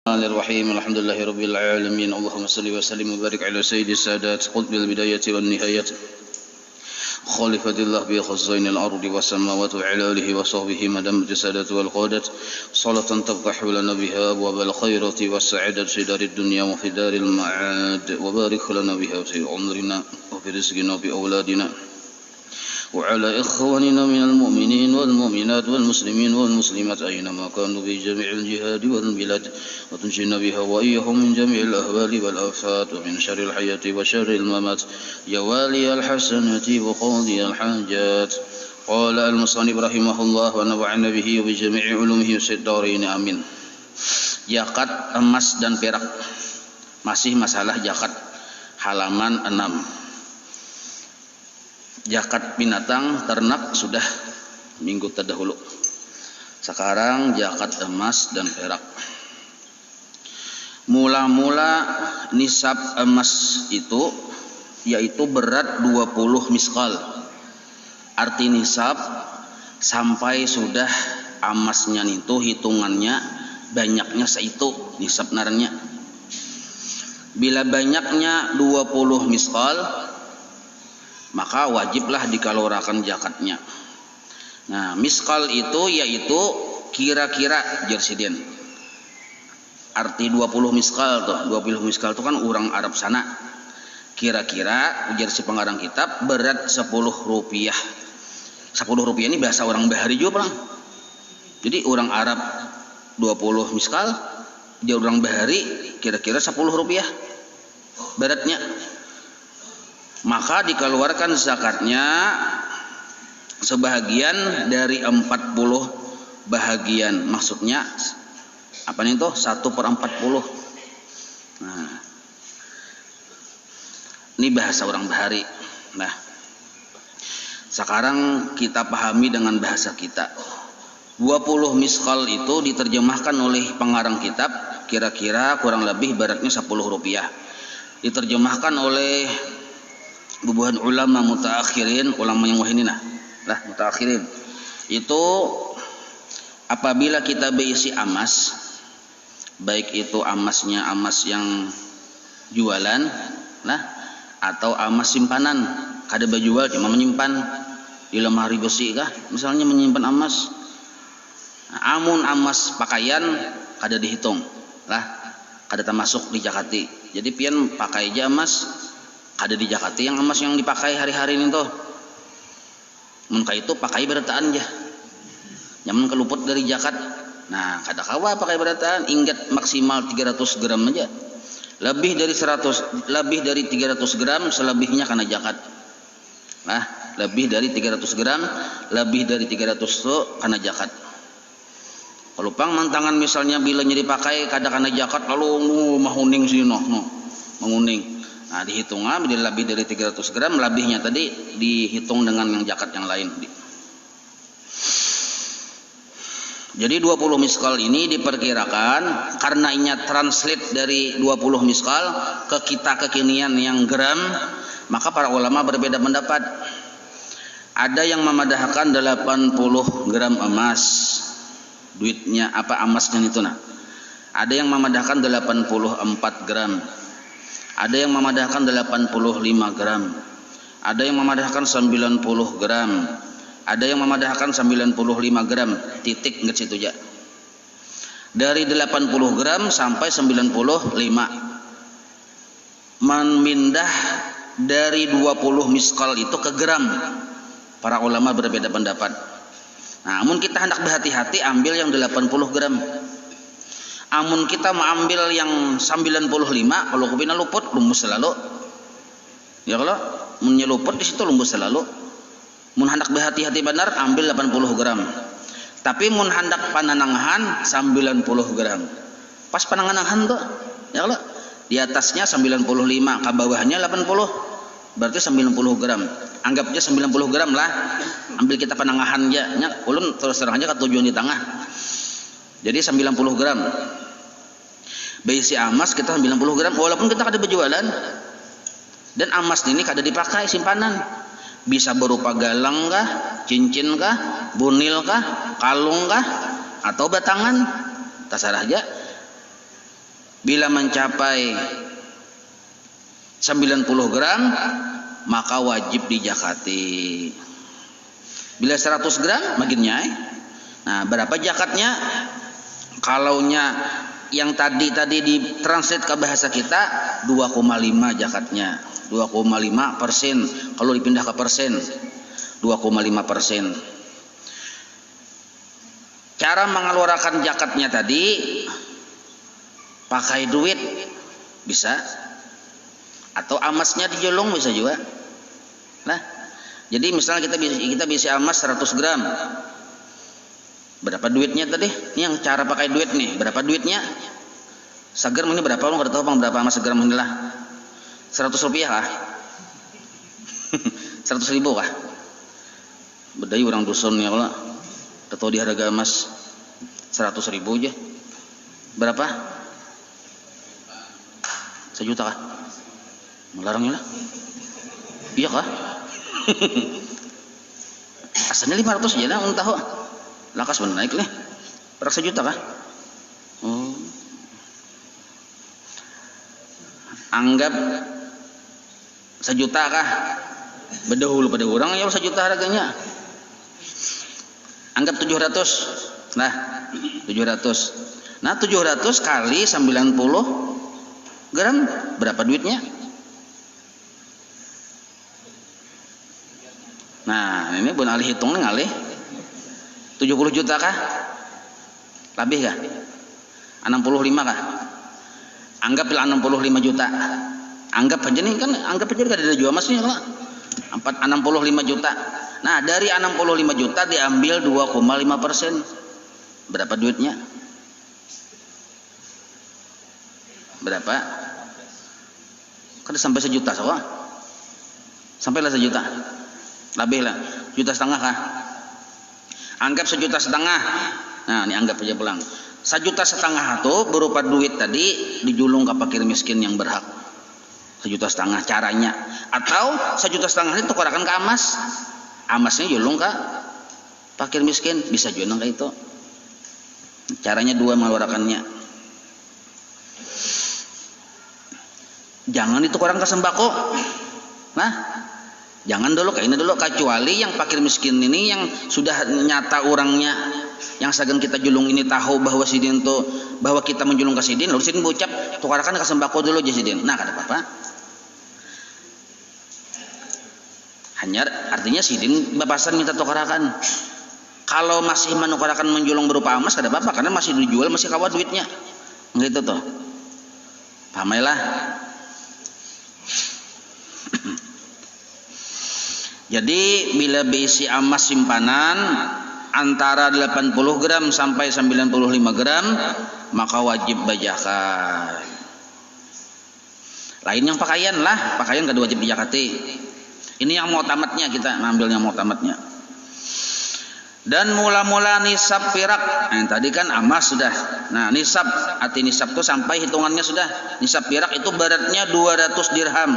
الرحمن الرحيم الحمد لله رب العالمين اللهم صل وسلم وبارك على سيد السادات قطب البداية والنهاية خليفة الله بخزين الأرض والسماوات وعلى آله وصحبه مدام السادات والقادة صلاة تفتح لنا بها أبواب الخيرات والسعادة في دار الدنيا وفي دار المعاد وبارك لنا بها في عمرنا وفي رزقنا وفي أولادنا وعلى إخواننا من المؤمنين والمؤمنات والمسلمين والمسلمات أينما كانوا في جميع الجهاد والبلاد وتنجينا بها وإياهم من جميع الأهوال والآفات ومن شر الحياة وشر الممات يا والي الحسنات وقاضي الحاجات قال المصنف رحمه الله ونفعنا به وبجميع علومه في الدارين آمين. Zakat emas dan perak. Masih masalah zakat halaman 6. Zakat binatang ternak sudah minggu terdahulu. Sekarang zakat emas dan perak. Mula-mula nisab emas itu yaitu berat 20 miskal. Arti nisab sampai sudah emasnya itu hitungannya banyaknya seitu nisab narnya. Bila banyaknya 20 miskal maka wajiblah dikalurakan zakatnya. Nah, miskal itu yaitu kira-kira jersiden. Arti 20 miskal tuh, 20 miskal itu kan orang Arab sana. Kira-kira ujar si pengarang kitab berat 10 rupiah. 10 rupiah ini bahasa orang Bahari juga perang. Jadi orang Arab 20 miskal, dia orang Bahari kira-kira 10 rupiah beratnya. Maka dikeluarkan zakatnya sebahagian dari 40 bahagian. Maksudnya apa nih tuh? 1/40. Nah, ini bahasa orang Bahari. Nah, sekarang kita pahami dengan bahasa kita. 20 miskal itu diterjemahkan oleh pengarang kitab kira-kira kurang lebih beratnya 10 rupiah. Diterjemahkan oleh bubuhan ulama mutaakhirin, ulama yang wahinina lah mutaakhirin itu apabila kita berisi emas, baik itu emasnya emas yang jualan nah atau emas simpanan kada berjual cuma menyimpan di lemari besi kah misalnya menyimpan emas. Nah, amun emas pakaian kada dihitung lah kada termasuk di jakati. Jadi pian pakai aja emas ada di Jakarta yang emas yang dipakai hari-hari ini tuh. Muka itu pakai berataan aja. Nyaman keluput dari zakat. Nah, kada kawa pakai berataan ingat maksimal 300 gram aja. Lebih dari 300 gram selebihnya kena zakat. Nah, lebih dari 300 gram, lebih dari 300 tuh kena zakat. Kalau pang mantangan misalnya bilanya dipakai kada kena zakat lalu mahuning sih no menguning. Nah, dihitungnya bila lebih dari 300 gram, lebihnya tadi dihitung dengan yang zakat yang lain. Jadi 20 miskal ini diperkirakan karena ini translate dari 20 miskal ke kita kekinian yang gram, maka para ulama berbeda pendapat. Ada yang memadahkan 80 gram emas. Duitnya apa emasnya itu nah. Ada yang memadahkan 84 gram. Ada yang memadahkan 85 gram. Ada yang memadahkan 90 gram. Ada yang memadahkan 95 gram. Titik nggak situ aja. Dari 80 gram sampai 95. Memindah dari 20 miskal itu ke gram. Para ulama berbeda pendapat. Nah, namun kita hendak berhati-hati ambil yang 80 gram. Amun kita mengambil yang 95, kalau kebina luput lumbus selalu. Ya kalau menyeluput di situ lumbus selalu. Mun hendak berhati-hati benar ambil 80 gram. Tapi mun hendak pananangahan 90 gram. Pas pananangahan tuh, ya kalau di atasnya 95, ke bawahnya 80. Berarti 90 gram. Anggapnya 90 gram lah. Ambil kita panangahan aja, nya ulun terus terang aja ke tujuan di tengah. Jadi 90 gram. Berisi emas kita 90 gram walaupun kita kada berjualan. Dan emas ini kada dipakai simpanan. Bisa berupa galang kah, cincin kah, bunil kah, kalung kah, atau batangan. Terserah aja. Bila mencapai 90 gram maka wajib dijakati. Bila 100 gram makin nyai. Nah, berapa jakatnya? Kalaunya yang tadi ditranslate ke bahasa kita 2,5 jakatnya. 2,5%. Kalau dipindah ke persen 2,5%. Cara mengeluarkan zakatnya tadi pakai duit bisa, atau amasnya dijolong bisa juga. Nah, jadi misalnya kita bisa amas 100 gram. Berapa duitnya tadi? Ini yang cara pakai duit nih. Berapa duitnya? Segram ini berapa? Lu nggak tahu bang berapa amas segram inilah? 100 rupiah kah? 100 ribu kah? Bedai orang dusun ya kalau atau di harga emas 100 ribu aja. Berapa? 1 juta kah? Melarangnya lah. Iya kah? Asalnya 500 aja lah, tahu. Lakas bener naik nih. Berak 1 juta kah? Oh. Anggap 1 juta kah? Bedahulu pada orang ya 1 juta harganya. Anggap 700. Nah, 700. Nah, 700 kali 90 gram berapa duitnya? Nah, ini Bun Ali hitung nih ngalih 70 juta kah? Lebih kah? 65 kah? Anggap 65 juta. Anggap aja nih kan, anggap aja gak ada jual emasnya kalau 65 juta. Nah, dari 65 juta diambil 2,5%. Berapa duitnya? Berapa? Kan sampai 1 juta soalnya. Sampailah 1 juta. Lebih lah, 1,5 juta kah? Anggap 1,5 juta. Nah, ini anggap aja pulang. 1,5 juta itu berupa duit tadi dijulung ke fakir miskin yang berhak. 1,5 juta caranya. Atau 1,5 juta itu tukarakan ke emas. Emasnya julung ke fakir miskin, bisa juga kayak itu. Caranya dua mengeluarkannya. Jangan ditukar ke sembako. Nah, jangan dulu kayak ini dulu, kecuali yang fakir miskin ini yang sudah nyata orangnya, yang segan kita julung ini tahu bahwa sidin tuh, bahwa kita menjulung ke sidin, lalu sidin bocap tukarkan ke sembako dulu aja sidin. Nah, kata apa-apa. Hanya artinya sidin bapasan minta tukarakan. Kalau masih menukarakan menjulung berupa emas ada apa-apa, karena masih dijual, masih kawat duitnya. Gitu tuh. Pahamilah. Jadi bila berisi emas simpanan antara 80 gram sampai 95 gram maka wajib bajakan. Lain yang pakaian lah, pakaian gak wajib dijakati. Ini yang mau tamatnya, kita ngambil yang mau tamatnya. Dan mula-mula nisab pirak. Nah, tadi kan emas sudah. Nah, nisab, arti nisab itu sampai hitungannya sudah. Nisab pirak itu beratnya 200 dirham.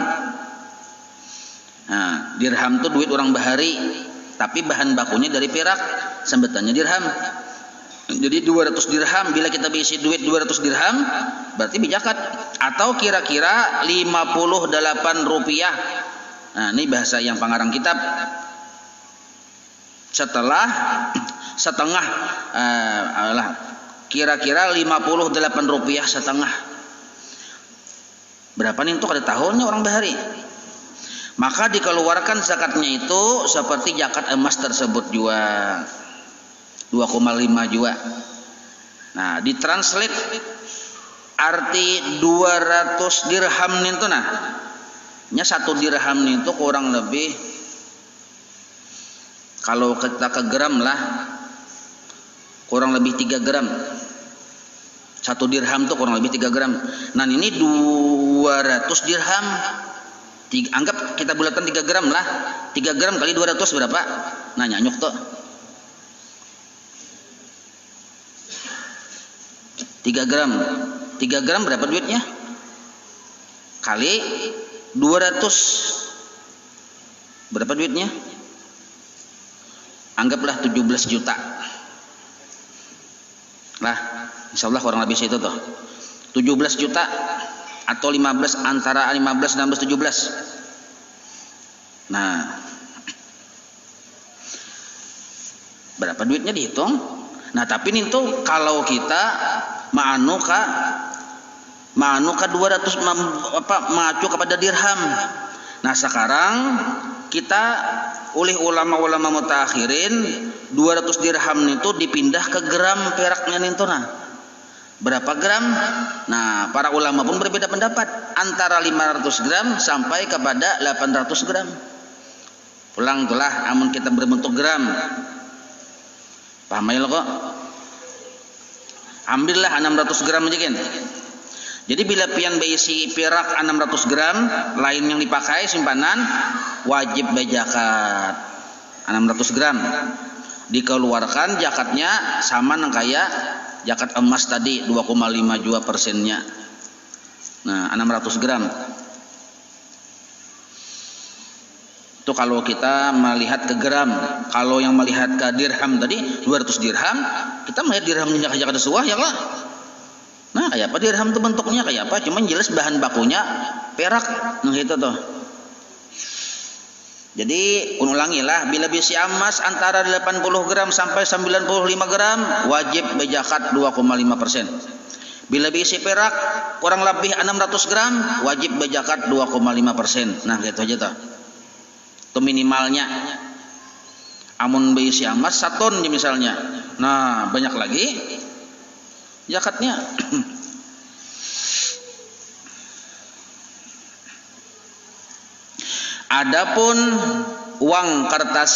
Nah, dirham itu duit orang bahari, tapi bahan bakunya dari perak, sebutannya dirham. Jadi 200 dirham, bila kita berisi duit 200 dirham, berarti bijakat. Atau kira-kira 58 rupiah. Nah, ini bahasa yang pengarang kitab. Setelah setengah, kira-kira 58 rupiah setengah. Berapa nih untuk ada tahunnya orang bahari? Maka dikeluarkan zakatnya itu seperti zakat emas tersebut juga 2,5 juga. Nah, ditranslate arti 200 dirham itu nah. Nya 1 dirham itu kurang lebih, kalau kita ke gram lah, kurang lebih 3 gram. 1 dirham itu kurang lebih 3 gram. Nah, ini 200 dirham. Anggap kita bulatkan 3 gram lah. 3 gram kali 200 berapa? Nah, nyanyuk tuh. 3 gram. 3 gram berapa duitnya? Kali 200. Berapa duitnya? Anggaplah 17 juta. Lah, insyaallah kurang lebih situ tuh. 17 juta atau 15, antara 15, 16, 17. Nah, berapa duitnya dihitung. Nah tapi nih tuh kalau kita ma'anuka 200 mengacu kepada dirham. Nah sekarang kita oleh ulama-ulama mutakhirin 200 dirham itu dipindah ke gram peraknya nih tuh. Nah berapa gram? Nah para ulama pun berbeda pendapat antara 500 gram sampai kepada 800 gram. Pulang itulah amun kita berbentuk gram. Paham ya lo kok? Ambillah 600 gram aja kan. Jadi bila pian berisi perak 600 gram, lain yang dipakai simpanan, wajib bayar zakat 600 gram. Dikeluarkan zakatnya sama nang kayak zakat emas tadi 2,52%-nya. Nah 600 gram. Itu kalau kita melihat ke gram. Kalau yang melihat ke dirham tadi 200 dirham, kita melihat dirhamnya kayak ada suah ya lah. Nah kayak apa dirham itu bentuknya kayak apa? Cuman jelas bahan bakunya perak. Nah gitu tuh. Jadi ulangilah, bila besi emas antara 80 gram sampai 95 gram wajib berzakat 2,5%. Bila besi perak kurang lebih 600 gram wajib berzakat 2,5%. Nah gitu aja tuh. Itu minimalnya. Amun berisi emas 1 ton misalnya. Nah banyak lagi zakatnya. Adapun uang kertas.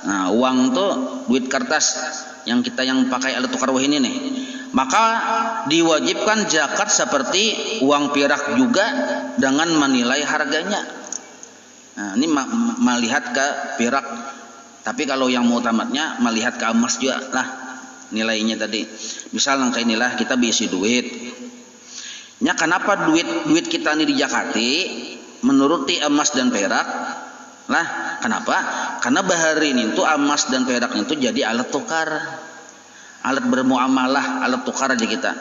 Nah uang tuh duit kertas yang kita yang pakai alat tukar ini nih, maka diwajibkan zakat seperti uang perak juga dengan menilai harganya. Nah ini melihat ke perak, tapi kalau yang mutamatnya melihat ke emas juga lah nilainya tadi. Misal langkah inilah kita berisi duit. Nya kenapa duit kita ini dijakati menuruti emas dan perak? Lah kenapa? Karena bahari ini tuh emas dan perak itu jadi alat tukar, alat bermuamalah, alat tukar aja kita.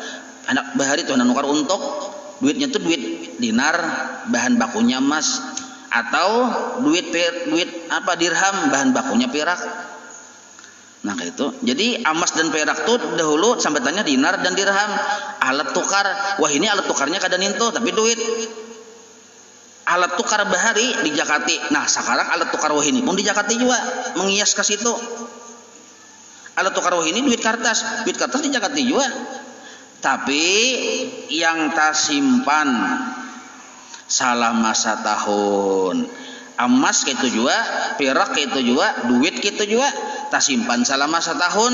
Anak bahari tuh nukar untuk duitnya tuh duit dinar, bahan bakunya emas, atau duit apa dirham, bahan bakunya perak. Nah kayak itu. Jadi emas dan perak tuh dahulu sambatannya dinar dan dirham, alat tukar. Wah ini alat tukarnya kadang itu tapi duit. Alat tukar bahari di Jakati. Nah sekarang alat tukar wah ini pun di Jakati juga mengias ke situ. Alat tukar wah ini duit kertas di Jakati juga. Tapi yang tersimpan selama 1 tahun, emas kayak itu juga, perak kayak itu juga, duit kayak itu juga, tak simpan selama 1 tahun.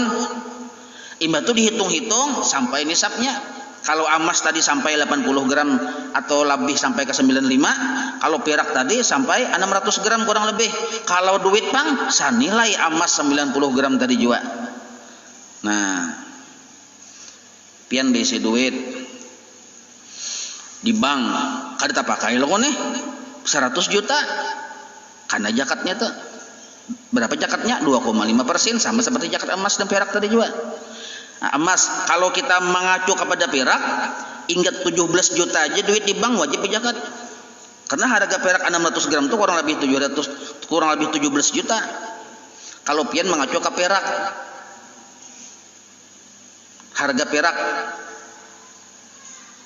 Imbah itu dihitung-hitung sampai nisabnya. Kalau emas tadi sampai 80 gram atau lebih sampai ke 95, kalau perak tadi sampai 600 gram kurang lebih. Kalau duit pang sanilai emas 90 gram tadi juga. Nah pian besi duit di bank kada pakai lo nih 100 juta karena zakatnya tuh berapa zakatnya 2,5%, sama seperti zakat emas dan perak tadi juga. Nah, emas kalau kita mengacu kepada perak ingat 17 juta aja duit di bank wajib zakat karena harga perak 600 gram itu kurang lebih 17 juta kalau pian mengacu ke perak. Harga perak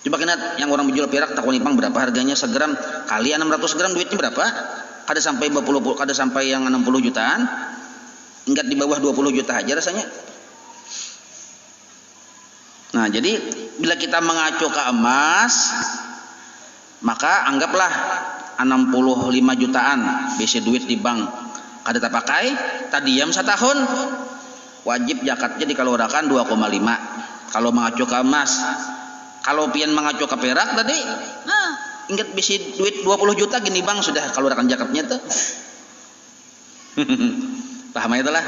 coba ingat yang orang menjual perak takut nipang berapa harganya segram kali 600 gram duitnya berapa? Kada sampai 20, kada sampai yang 60 jutaan. Ingat di bawah 20 juta aja rasanya. Nah, jadi bila kita mengacu ke emas maka anggaplah 65 jutaan besi duit di bank kada tak pakai, tadi diam 1 tahun wajib zakatnya dikeluarkan 2,5 kalau mengacu ke emas. Kalau pian mengacu ke perak tadi, nah ingat besi duit 20 juta gini bang sudah keluarkan zakatnya tuh. Paham ya itulah.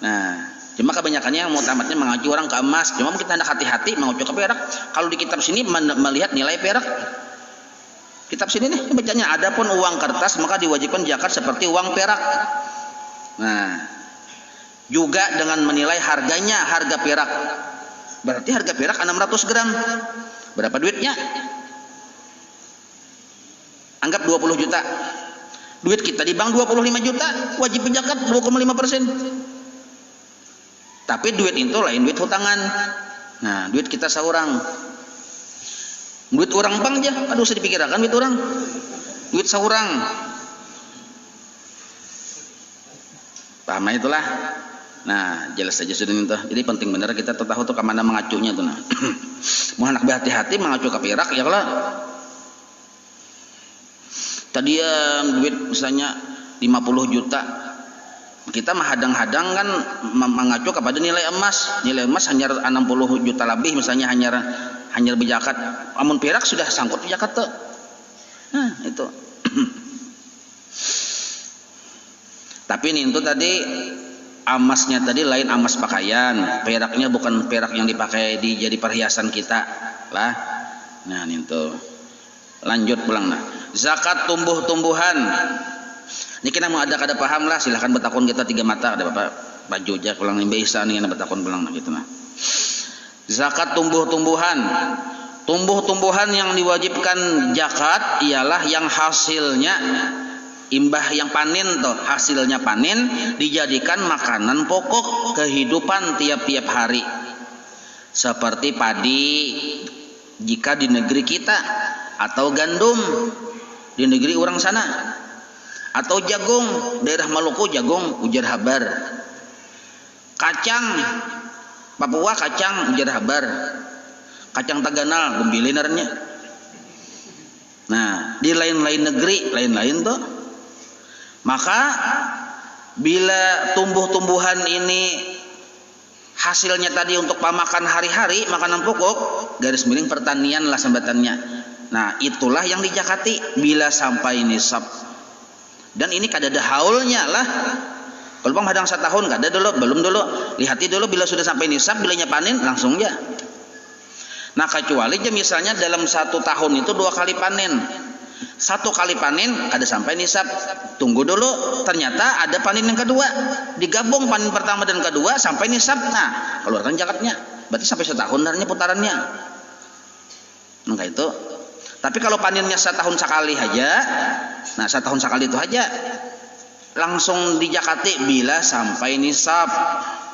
Nah, cuma kebanyakannya yang mutamatnya mengacu orang ke emas. Cuma kita hendak hati-hati mengacu ke perak. Kalau di kitab sini melihat nilai perak. Kitab sini nih bacanya adapun uang kertas maka diwajibkan zakat seperti uang perak. Nah, juga dengan menilai harganya, harga perak. Berarti harga perak 600 gram. Berapa duitnya? Anggap 20 juta. Duit kita di bank 25 juta, wajib zakat 2,5%. Tapi duit itu lain duit hutangan. Nah, duit kita seorang. Duit orang bank aja, aduh usah dipikirkan duit orang. Duit seorang. Paham itulah. Nah, jelas saja sudah itu. Jadi penting benar kita tahu tuh kemana mengacunya tuh. Nah. Mau anak berhati-hati mengacu ke perak ya kalau tadi yang duit misalnya 50 juta, kita menghadang-hadang kan mengacu kepada nilai emas. Nilai emas hanya 60 juta lebih misalnya hanya berzakat. Amun perak sudah sangkut zakat tuh. Nah, itu. Tapi ini itu tadi emasnya tadi lain emas pakaian, peraknya bukan perak yang dipakai jadi perhiasan kita lah. Nah, itu. Lanjut pulang nah. Zakat tumbuh-tumbuhan. Ini kita mau ada kada paham lah, silahkan bertakun kita 3 mata ada Bapak baju aja pulang nih bisa nih bertakun pulang nah gitu nah. Zakat tumbuh-tumbuhan. Tumbuh-tumbuhan yang diwajibkan zakat ialah yang hasilnya imbah yang panen toh, hasilnya panen dijadikan makanan pokok kehidupan tiap-tiap hari. Seperti padi jika di negeri kita, atau gandum di negeri orang sana, atau jagung daerah Maluku jagung ujar habar, kacang Papua kacang ujar habar, kacang Taganal gembilinernya. Nah di lain-lain negeri lain-lain tuh. Maka bila tumbuh-tumbuhan ini hasilnya tadi untuk pamakan hari-hari makanan pokok, garis miring pertanian lah sambatannya. Nah itulah yang dijakati bila sampai nisab. Dan ini kada ada haulnya lah. Kalau bang hadang setahun kada dulu, belum dulu. Lihati dulu bila sudah sampai nisab, bilanya panen langsung ya. Nah kecuali aja misalnya dalam 1 tahun itu 2 kali panen. 1 kali panen kada sampai nisab. Tunggu dulu, ternyata ada panen yang kedua. Digabung panen pertama dan kedua sampai nisab. Nah keluarkan zakatnya. Berarti sampai setahun darahnya putarannya. Nah itu. Tapi kalau panennya setahun sekali aja, nah setahun sekali itu aja langsung dijakati bila sampai nisab.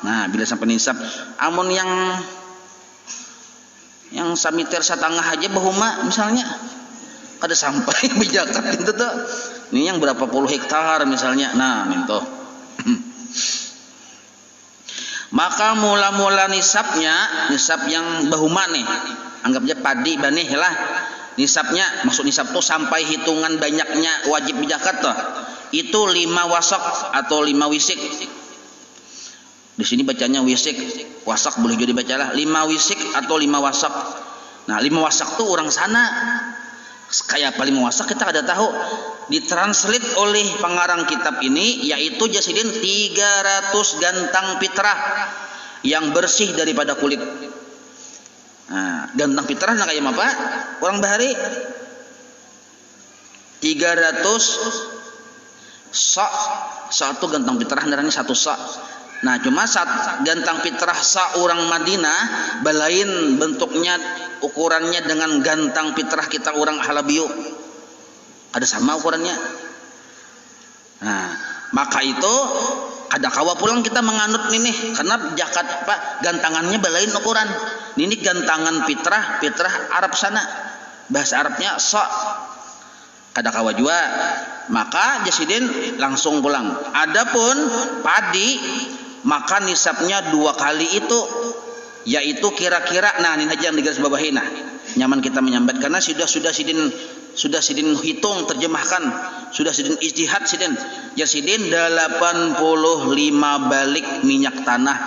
Nah bila sampai nisab, amun yang samiter setengah aja bahuma misalnya kada sampai berzakat itu tuh. Ini yang berapa puluh hektar misalnya. Nah itu. Maka mula-mula nisabnya, nisab yang bahuma nih, anggapnya padi banih lah. Nisabnya, maksud nisab tuh sampai hitungan banyaknya wajib zakat tuh. Itu 5 wasak atau 5 wisik. Di sini bacanya wisik, wasak boleh jadi bacalah 5 wisik atau 5 wasak. Nah 5 wasak tuh orang sana. Kayak apa 5 wasak kita ada tahu. Ditranslate oleh pengarang kitab ini yaitu jasidin 300 gantang fitrah yang bersih daripada kulit. Nah, gantang fitrah nah kayak apa? Orang bahari 300 sa. Satu gantang fitrah darahnya 1 sa. Nah, cuma gantang fitrah sa orang Madinah belain bentuknya ukurannya dengan gantang fitrah kita orang Halabiu. Ada sama ukurannya. Nah, maka itu ada kawa pulang kita menganut nih karena zakat Pak gantangannya belain ukuran. Ini gantangan fitrah Arab sana. Bahasa Arabnya sa. Kada kawa juga. Maka jasidin langsung pulang. Adapun padi maka nisabnya 2 kali itu yaitu kira-kira nah ini aja yang digaris bawahi nah. Nyaman kita menyambat karena sudah sidin hitung terjemahkan, sudah sidin ijtihad sidin. Jasidin 85 balik minyak tanah.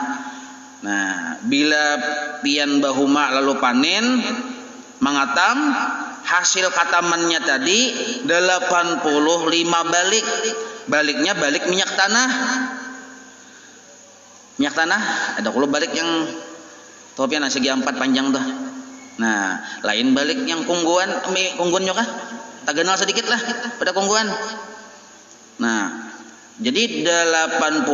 Nah, bila pian bahuma lalu panen mengatam hasil katamannya tadi 85 balik. Baliknya balik minyak tanah. Minyak tanah ada kalau balik yang topian segi 4 panjang tuh. Nah, lain balik yang kungguan juga Taganal sedikit lah pada kungguan. Nah, jadi 85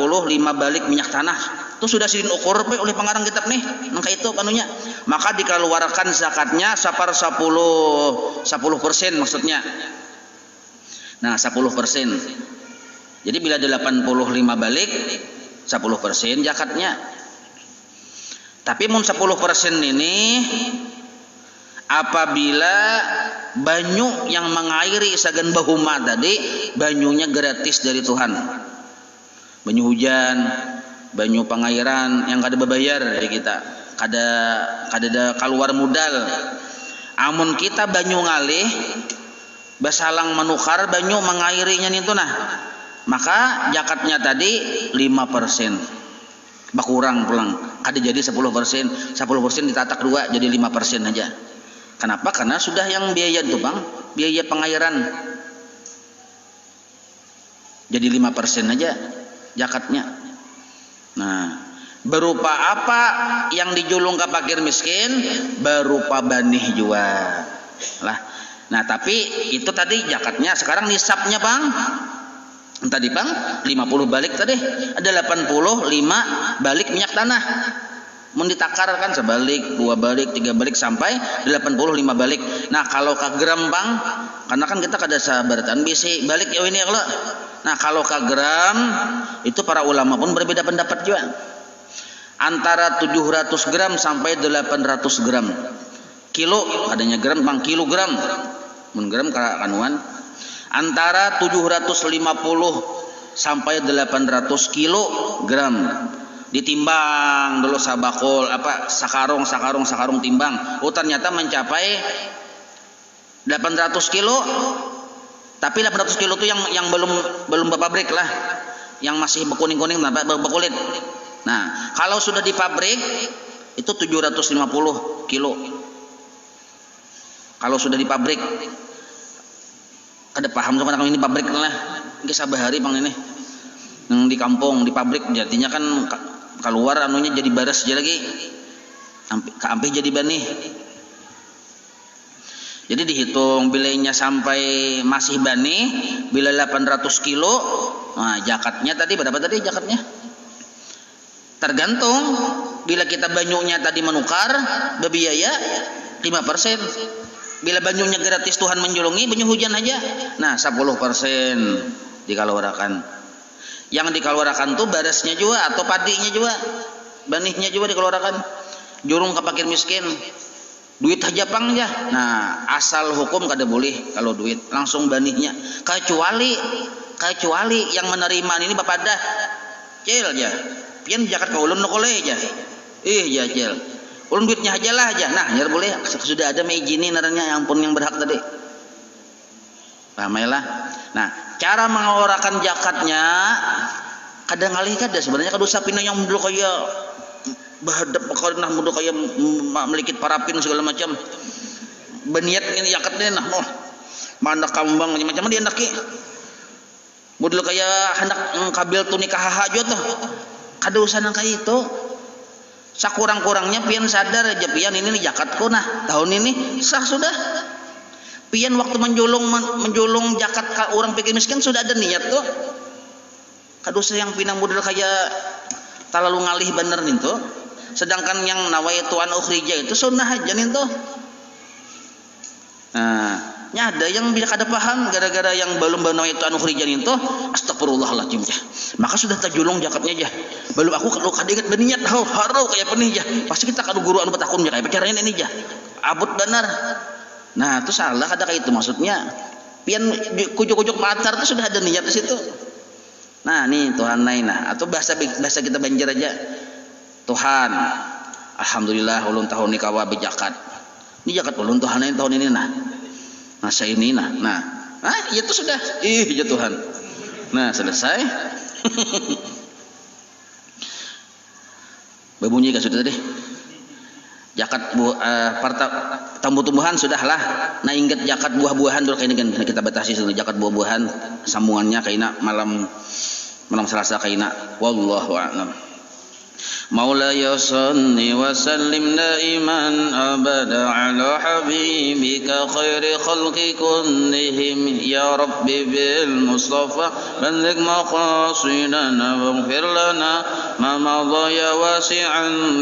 balik minyak tanah itu sudah sidin ukur oleh pengarang kitab nih nangka itu kanunya, maka dikeluarkan zakatnya 10% maksudnya. Nah 10%, jadi bila 85 balik 10% zakatnya. Tapi mun 10% ini apabila banyu yang mengairi sagan bahuma tadi banyunya gratis dari Tuhan, banyu hujan, banyu pengairan yang kada berbayar dari kita, kada keluar modal. Amun kita banyu ngalih basalang menukar banyu mengairinya itu nah, maka zakatnya tadi 5%. Bakurang pulang, kada jadi 10%. 10% ditatak dua jadi 5% aja. Kenapa? Karena sudah yang biaya itu bang, biaya pengairan jadi 5% aja zakatnya. Nah, berupa apa yang dijulung ke fakir miskin? Berupa banih jua lah. Nah, tapi itu tadi zakatnya. Sekarang nisabnya bang, tadi bang 50 balik tadi, ada 85 balik minyak tanah. Mun ditakar kan sebalik, 2 balik, 3 balik sampai 85 balik. Nah, kalau ke gram bang, karena kan kita kada sabaratan bisi balik ya ini kalau. Nah, kalau ke gram itu para ulama pun berbeda pendapat juga. Antara 700 gram sampai 800 gram. Kilo adanya gram bang, kilogram. Mun gram kanuan antara 750 sampai 800 kilogram. Ditimbang dulu sabakol apa sakarung timbang, oh ternyata mencapai 800 kilo. Tapi 800 kilo itu yang belum berpabrik lah, yang masih berkuning-kuning berkulit. Nah, kalau sudah di pabrik itu 750 kilo. Kalau sudah di pabrik, kada paham sama ini pabrik lah, ini sabahari bang ini yang di kampung di pabrik jadinya kan keluar anunya jadi baras aja lagi, sampai jadi banih. Jadi dihitung bilainya sampai masih bani, bila 800 kilo, nah zakatnya tadi berapa tadi zakatnya? Tergantung, bila kita banyunya tadi menukar, berbiaya 5%. Bila banyunya gratis Tuhan menjulungi, banyu hujan aja, nah 10% dikeluarkan. Yang dikeluarkan tuh barasnya juga atau padinya juga, banihnya juga dikeluarkan. Jurung ke fakir miskin, duit aja pang ya. Nah, asal hukum kada boleh kalau duit, langsung banihnya. Kecuali yang menerima ini bapak dah cil aja, pian zakat ke ulun koleh aja. Ya cil, ulun duitnya aja lah aja. Nah, ya boleh, sudah ada meijini naranya yang pun yang berhak tadi. Pahamailah. Nah, cara mengeluarkan zakatnya kadang kali kada sebenarnya kadosa pina yang dulu kaya bahadap karena mudah kaya melikit parapin segala macam. Beniat ini zakatnya nah mana kambang macam-macam dia hendak ki. Model kaya hendak kabil tu nikah aja tuh. Kada usah nang kaya itu. Sakurang-kurangnya pian sadar aja pian ini zakatku nah tahun ini sah sudah. Pian waktu menjulung zakat ke orang fakir miskin sudah ada niat tuh. Kadosa yang pinang model kayak terlalu ngalih bener nih tuh. Sedangkan yang nawaitu an ukhrija itu sunnah aja nih tuh. Nah, ada yang bisa kada paham gara-gara yang belum nawaitu an ukhrija nih tuh, astagfirullahaladzim ya. Maka sudah terjulung zakatnya aja. Belum aku kalau kada ingat berniat harau kayak penih ya. Pasti kita kada guru anu betakun ya kayak caranya ini aja. Abut benar. Nah, itu salah kada kayak itu maksudnya. Pian kujuk-kujuk pacar itu sudah ada niat di situ. Nah, nih Tuhan lain nah atau bahasa kita banjir aja. Tuhan, alhamdulillah ulun tahun ini kawa zakat. Ini zakat ulun Tuhan ini tahun ini nah. Masa ini nah. Itu sudah. Ya Tuhan. Nah, selesai. Berbunyi kan sudah tadi. Zakat tumbuh-tumbuhan sudahlah. Nah, ingat zakat buah-buahan dulu kayak ini kan kita batasi dulu zakat buah-buahan sambungannya kaina malam Selasa kaina. Wallahu a'lam. Maulaya salli wa sallim daiman abada ala habibika khairi khalqi kullihim ya rabbi bil mustafa balligh maqasidana waghfir lana ما مضى يا واسع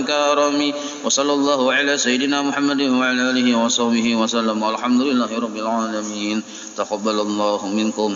كرمي وصلى الله على سيدنا محمد وعلى آله وصحبه وسلم والحمد لله رب العالمين تقبل الله منكم